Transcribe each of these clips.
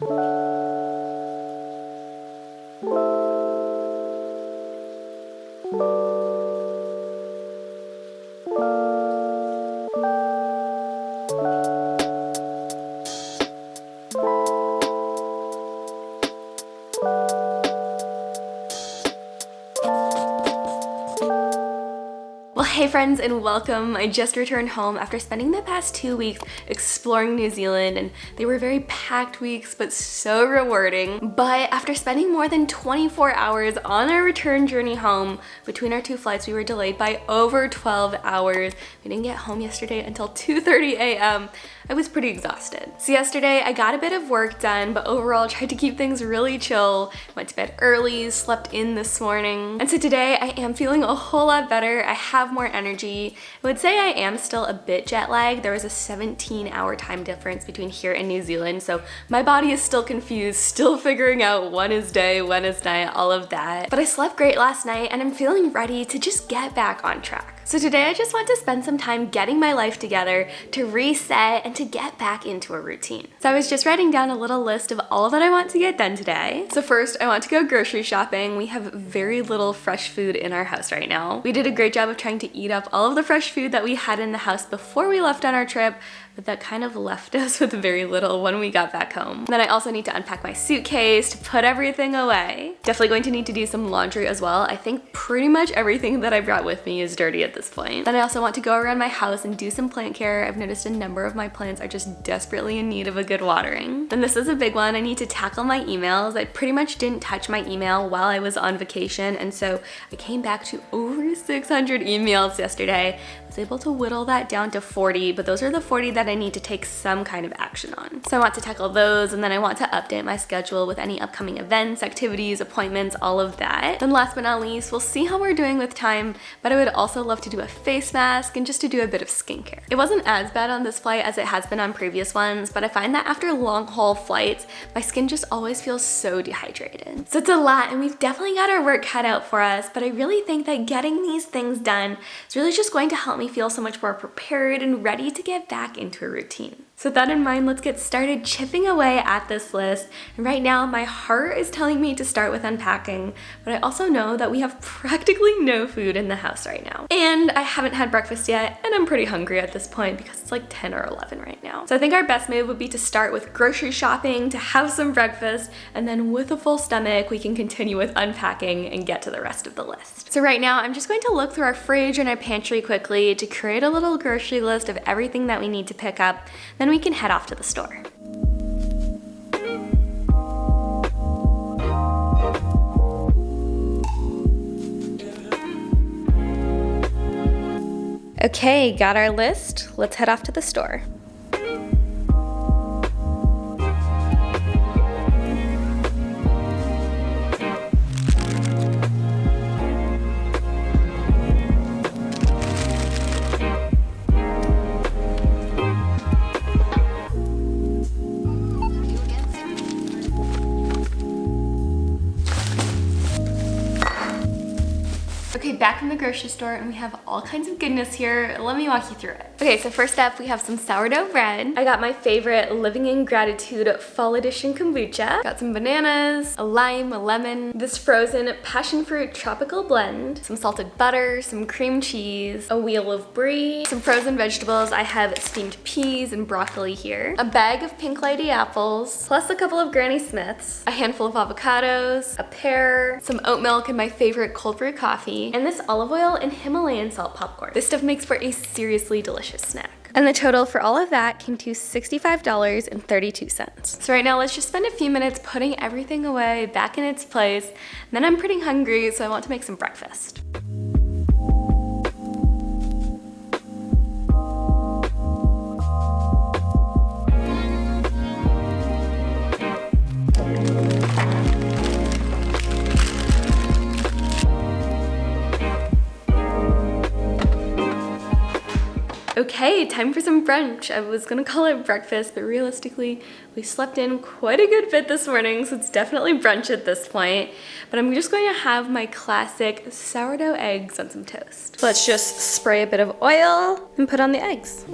Well, hey friends, and welcome. I just returned home after spending the past 2 weeks exploring New Zealand, and they were very packed weeks, but so rewarding. But after spending more than 24 hours on our return journey home, between our 2 flights, we were delayed by over 12 hours. We didn't get home yesterday until 2:30 a.m. I was pretty exhausted. So yesterday I got a bit of work done, but overall tried to keep things really chill. Went to bed early, slept in this morning. And so today I am feeling a whole lot better. I have more energy. I would say I am still a bit jet lagged. There was a 17-hour time difference between here and New Zealand, so my body is still confused, still figuring out when is day, when is night, all of that. But I slept great last night and I'm feeling ready to just get back on track. So today I just want to spend some time getting my life together, to reset, and to get back into a routine. So I was just writing down a little list of all that I want to get done today. So first, I want to go grocery shopping. We have very little fresh food in our house right now. We did a great job of trying to eat up all of the fresh food that we had in the house before we left on our trip, but that kind of left us with very little when we got back home. Then I also need to unpack my suitcase to put everything away. Definitely going to need to do some laundry as well. I think pretty much everything that I brought with me is dirty at this point. Then I also want to go around my house and do some plant care. I've noticed a number of my plants are just desperately in need of a good watering. Then this is a big one. I need to tackle my emails. I pretty much didn't touch my email while I was on vacation, and so I came back to over 600 emails yesterday. I was able to whittle that down to 40, but those are the 40 that I need to take some kind of action on. So I want to tackle those, and then I want to update my schedule with any upcoming events, activities, appointments, all of that. Then last but not least, we'll see how we're doing with time, but I would also love to do a face mask and just to do a bit of skincare. It wasn't as bad on this flight as it has been on previous ones, but I find that after long haul flights, my skin just always feels so dehydrated. So it's a lot, and we've definitely got our work cut out for us, but I really think that getting these things done is really just going to help me feel so much more prepared and ready to get back into a routine. So with that in mind, let's get started chipping away at this list. And right now, my heart is telling me to start with unpacking, but I also know that we have practically no food in the house right now. And I haven't had breakfast yet, and I'm pretty hungry at this point because it's like 10 or 11 right now. So I think our best move would be to start with grocery shopping, to have some breakfast, and then with a full stomach, we can continue with unpacking and get to the rest of the list. So right now, I'm just going to look through our fridge and our pantry quickly to create a little grocery list of everything that we need to pick up. Then we can head off to the store. Okay, got our list. Let's head off to the store. Okay, back from the grocery store, and we have all kinds of goodness here. Let me walk you through it. Okay, so first up, we have some sourdough bread. I got my favorite Living in Gratitude Fall Edition kombucha. Got some bananas, a lime, a lemon, this frozen passion fruit tropical blend, some salted butter, some cream cheese, a wheel of brie, some frozen vegetables. I have steamed peas and broccoli here, a bag of pink lady apples, plus a couple of Granny Smiths, a handful of avocados, a pear, some oat milk, and my favorite cold brew coffee, and this olive oil and Himalayan salt popcorn. This stuff makes for a seriously delicious snack. And the total for all of that came to $65.32. So right now, let's just spend a few minutes putting everything away back in its place. And then I'm pretty hungry, so I want to make some breakfast. Okay, time for some brunch. I was gonna call it breakfast, but realistically, we slept in quite a good bit this morning, so it's definitely brunch at this point. But I'm just going to have my classic sourdough eggs on some toast. So let's just spray a bit of oil and put on the eggs.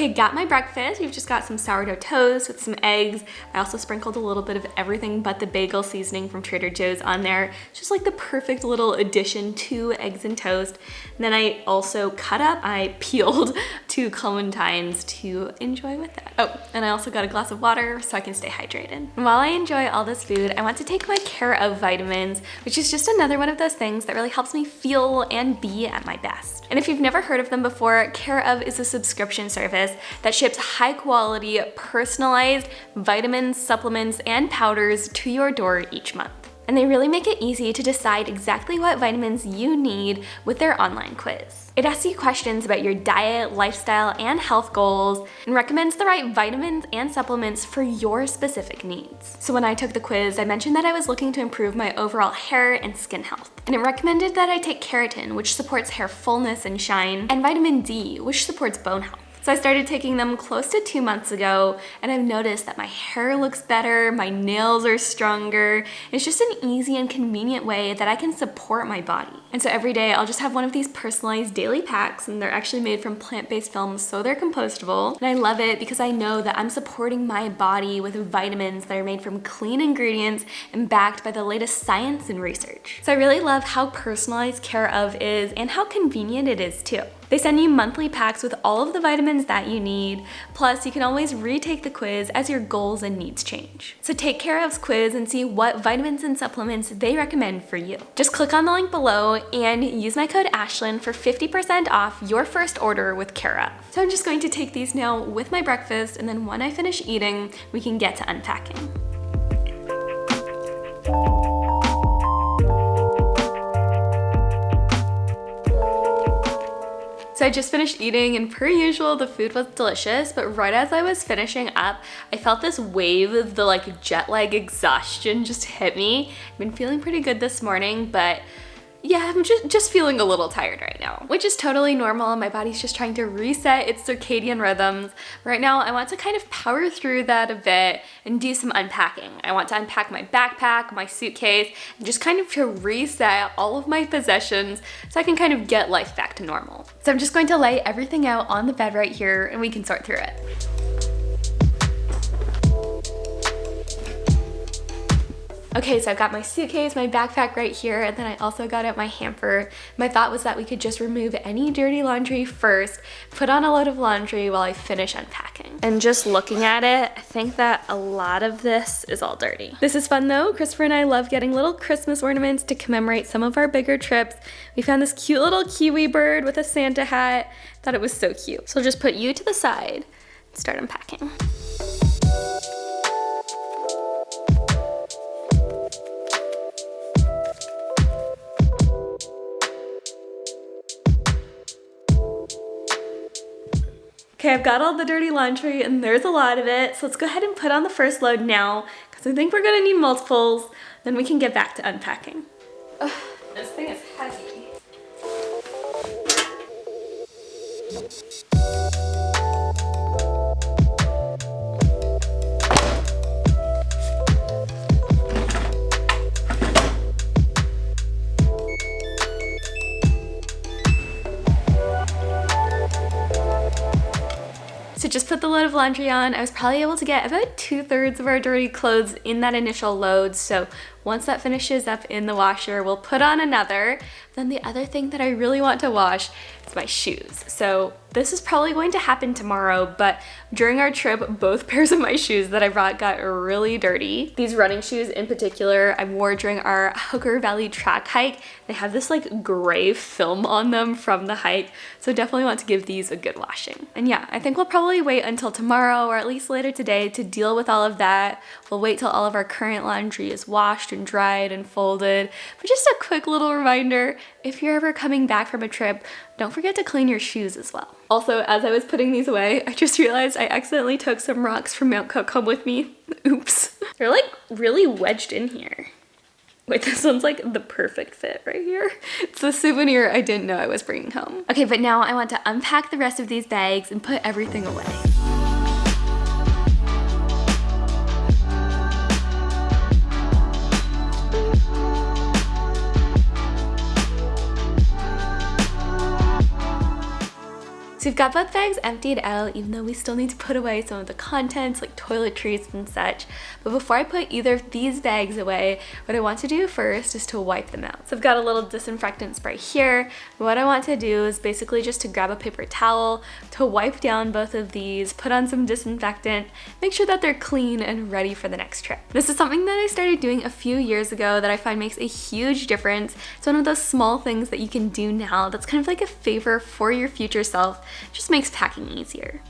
Okay, got my breakfast. We've just got some sourdough toast with some eggs. I also sprinkled a little bit of everything but the bagel seasoning from Trader Joe's on there. Just like the perfect little addition to eggs and toast. And then I also I peeled 2 clementines to enjoy with that. Oh, and I also got a glass of water so I can stay hydrated. And while I enjoy all this food, I want to take my Care of vitamins, which is just another one of those things that really helps me feel and be at my best. And if you've never heard of them before, Care of is a subscription service that ships high quality, personalized vitamins, supplements, and powders to your door each month. And they really make it easy to decide exactly what vitamins you need with their online quiz. It asks you questions about your diet, lifestyle, and health goals, and recommends the right vitamins and supplements for your specific needs. So when I took the quiz, I mentioned that I was looking to improve my overall hair and skin health. And it recommended that I take keratin, which supports hair fullness and shine, and vitamin D, which supports bone health. So I started taking them close to 2 months ago, and I've noticed that my hair looks better, my nails are stronger. It's just an easy and convenient way that I can support my body. And so every day I'll just have one of these personalized daily packs, and they're actually made from plant-based films, so they're compostable. And I love it because I know that I'm supporting my body with vitamins that are made from clean ingredients and backed by the latest science and research. So I really love how personalized Care of is and how convenient it is too. They send you monthly packs with all of the vitamins that you need, plus you can always retake the quiz as your goals and needs change. So take Care of's quiz and see what vitamins and supplements they recommend for you. Just click on the link below and use my code Ashlynne for 50% off your first order with Care of. So I'm just going to take these now with my breakfast, and then when I finish eating, we can get to unpacking. So I just finished eating, and per usual, the food was delicious, but right as I was finishing up, I felt this wave of the jet lag exhaustion just hit me. I've been feeling pretty good this morning, but yeah, I'm just feeling a little tired right now, which is totally normal. My body's just trying to reset its circadian rhythms. Right now, I want to kind of power through that a bit and do some unpacking. I want to unpack my backpack, my suitcase, and just kind of to reset all of my possessions so I can kind of get life back to normal. So I'm just going to lay everything out on the bed right here and we can sort through it. Okay, so I've got my suitcase, my backpack right here, and then I also got out my hamper. My thought was that we could just remove any dirty laundry first, put on a load of laundry while I finish unpacking. And just looking at it, I think that a lot of this is all dirty. This is fun though. Christopher and I love getting little Christmas ornaments to commemorate some of our bigger trips. We found this cute little kiwi bird with a Santa hat. Thought it was so cute. So I'll just put you to the side and start unpacking. Okay, I've got all the dirty laundry and there's a lot of it, so let's go ahead and put on the first load now because I think we're gonna need multiples, then we can get back to unpacking. Ugh, this thing is heavy. So just put the load of laundry on. I was probably able to get about 2/3 of our dirty clothes in that initial load. So once that finishes up in the washer, we'll put on another. Then the other thing that I really want to wash is my shoes. So this is probably going to happen tomorrow, but during our trip, both pairs of my shoes that I brought got really dirty. These running shoes in particular, I wore during our Hooker Valley track hike. They have this gray film on them from the hike, so definitely want to give these a good washing. And yeah, I think we'll probably wait until tomorrow or at least later today to deal with all of that. We'll wait till all of our current laundry is washed and dried and folded. But just a quick little reminder, if you're ever coming back from a trip, don't forget to clean your shoes as well. Also, as I was putting these away, I just realized I accidentally took some rocks from Mount Cook home with me. Oops. They're really wedged in here. Wait, this one's the perfect fit right here. It's the souvenir I didn't know I was bringing home. Okay, but now I want to unpack the rest of these bags and put everything away. So we've got both bags emptied out, even though we still need to put away some of the contents like toiletries and such. But before I put either of these bags away, what I want to do first is to wipe them out. So I've got a little disinfectant spray here. What I want to do is basically just to grab a paper towel, to wipe down both of these, put on some disinfectant, make sure that they're clean and ready for the next trip. This is something that I started doing a few years ago that I find makes a huge difference. It's one of those small things that you can do now that's kind of like a favor for your future self. It just makes packing easier.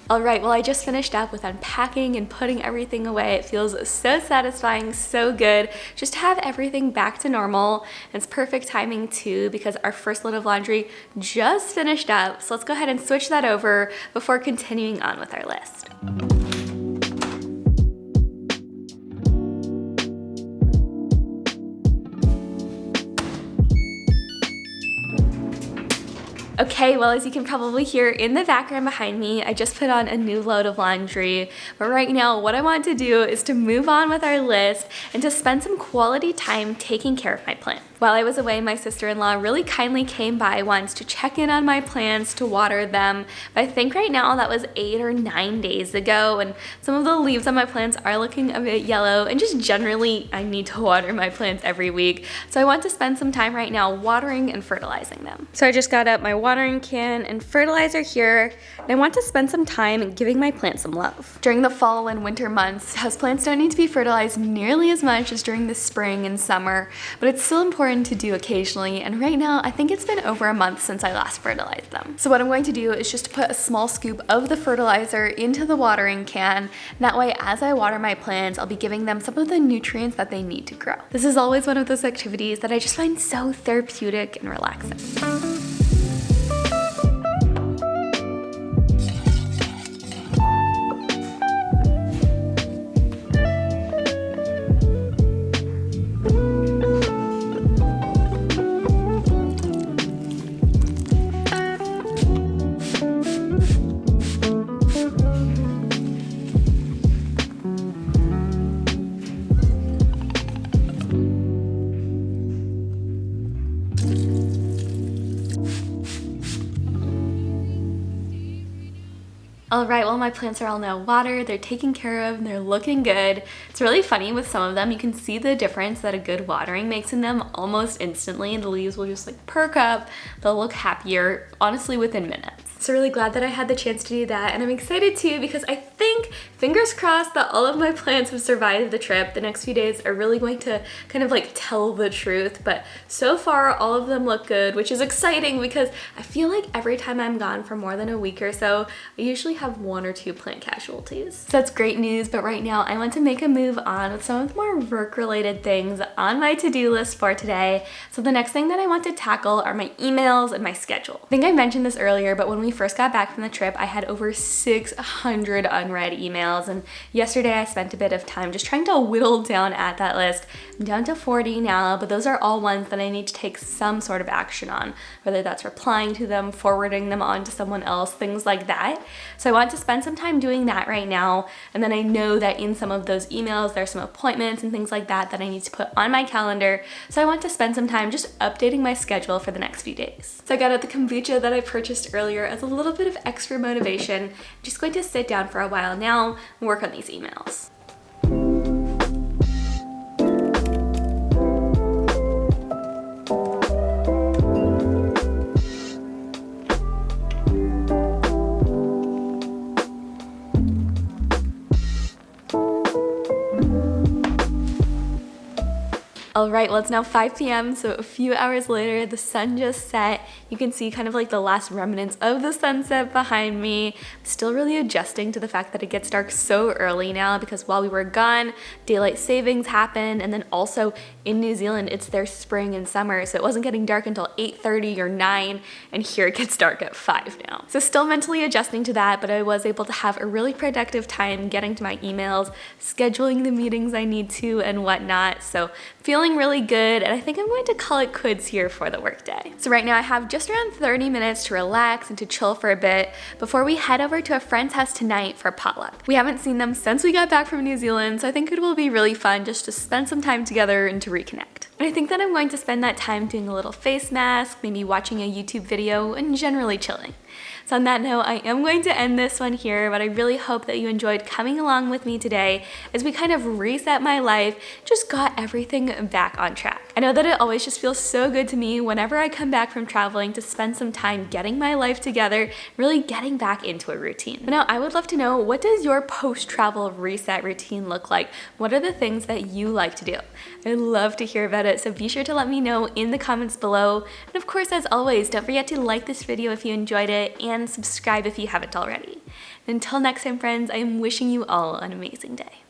Alright, well I just finished up with unpacking and putting everything away. It feels so satisfying, so good just to have everything back to normal. And it's perfect timing too because our first load of laundry just finished up. So let's go ahead and switch that over before continuing on with our list. Okay, well as you can probably hear in the background behind me, I just put on a new load of laundry. But right now, what I want to do is to move on with our list and to spend some quality time taking care of my plants. While I was away, my sister-in-law really kindly came by once to check in on my plants, to water them. But I think right now that was 8 or 9 days ago, and some of the leaves on my plants are looking a bit yellow, and just generally, I need to water my plants every week. So I want to spend some time right now watering and fertilizing them. So I just got up my watering can and fertilizer here, and I want to spend some time giving my plants some love. During the fall and winter months, houseplants don't need to be fertilized nearly as much as during the spring and summer, but it's still important to do occasionally, and right now I think it's been over a month since I last fertilized them. So what I'm going to do is just to put a small scoop of the fertilizer into the watering can, and that way as I water my plants, I'll be giving them some of the nutrients that they need to grow. This is always one of those activities that I just find so therapeutic and relaxing. Alright, well my plants are all now watered, they're taken care of, and they're looking good. It's really funny with some of them, you can see the difference that a good watering makes in them almost instantly, and the leaves will just like perk up, they'll look happier, honestly within minutes. So really glad that I had the chance to do that, and I'm excited too because I think, fingers crossed, that all of my plants have survived the trip. The next few days are really going to kind of like tell the truth, but so far all of them look good, which is exciting because I feel like every time I'm gone for more than a week or so, I usually have 1 or 2 plant casualties. So that's great news, but right now I want to make a move on with some of the more work-related things on my to-do list for today. So the next thing that I want to tackle are my emails and my schedule. I think I mentioned this earlier, but when we first got back from the trip, I had over 600 unread emails, and yesterday I spent a bit of time just trying to whittle down at that list. I'm down to 40 now, but those are all ones that I need to take some sort of action on, whether that's replying to them, forwarding them on to someone else, things like that. So I want to spend some time doing that right now, and then I know that in some of those emails there's some appointments and things like that that I need to put on my calendar, so I want to spend some time just updating my schedule for the next few days. So I got out the kombucha that I purchased earlier as a little bit of extra motivation. I'm just going to sit down for a while now and work on these emails. Alright, well it's now 5 p.m. so a few hours later the sun just set. You can see kind of like the last remnants of the sunset behind me. I'm still really adjusting to the fact that it gets dark so early now because while we were gone, daylight savings happened, and then also in New Zealand it's their spring and summer, so it wasn't getting dark until 8:30 or 9, and here it gets dark at 5 now. So still mentally adjusting to that, but I was able to have a really productive time getting to my emails, scheduling the meetings I need to and whatnot, so feeling feeling really good, and I think I'm going to call it quits here for the workday. So right now I have just around 30 minutes to relax and to chill for a bit before we head over to a friend's house tonight for potluck. We haven't seen them since we got back from New Zealand, so I think it will be really fun just to spend some time together and to reconnect. And I think that I'm going to spend that time doing a little face mask, maybe watching a YouTube video, and generally chilling. So on that note, I am going to end this one here, but I really hope that you enjoyed coming along with me today as we kind of reset my life, just got everything back on track. I know that it always just feels so good to me whenever I come back from traveling to spend some time getting my life together, really getting back into a routine. But now I would love to know, what does your post-travel reset routine look like? What are the things that you like to do? I'd love to hear about it, so be sure to let me know in the comments below. And of course, as always, don't forget to like this video if you enjoyed it and subscribe if you haven't already. And until next time, friends, I am wishing you all an amazing day.